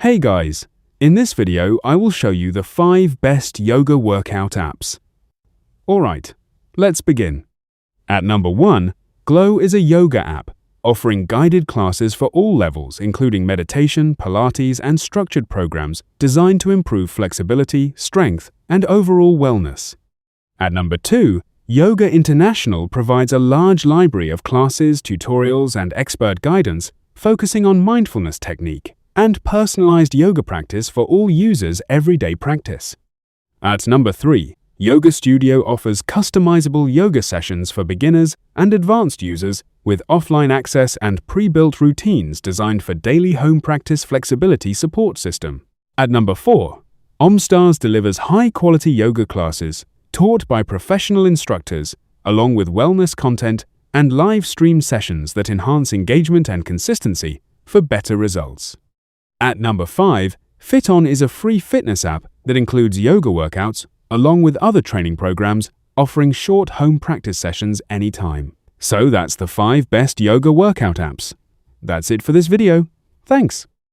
Hey guys, in this video I will show you the 5 best yoga workout apps. Alright, let's begin. At number 1, Glow is a yoga app offering guided classes for all levels including meditation, Pilates and structured programs designed to improve flexibility, strength and overall wellness. At number 2, Yoga International provides a large library of classes, tutorials and expert guidance focusing on mindfulness technique and personalized yoga practice for all users' everyday practice. At number 3, Yoga Studio offers customizable yoga sessions for beginners and advanced users with offline access and pre-built routines designed for daily home practice flexibility support system. At number 4, OmStars delivers high-quality yoga classes taught by professional instructors along with wellness content and live stream sessions that enhance engagement and consistency for better results. At number 5, FitOn is a free fitness app that includes yoga workouts along with other training programs offering short home practice sessions anytime. So that's the 5 best yoga workout apps. That's it for this video. Thanks.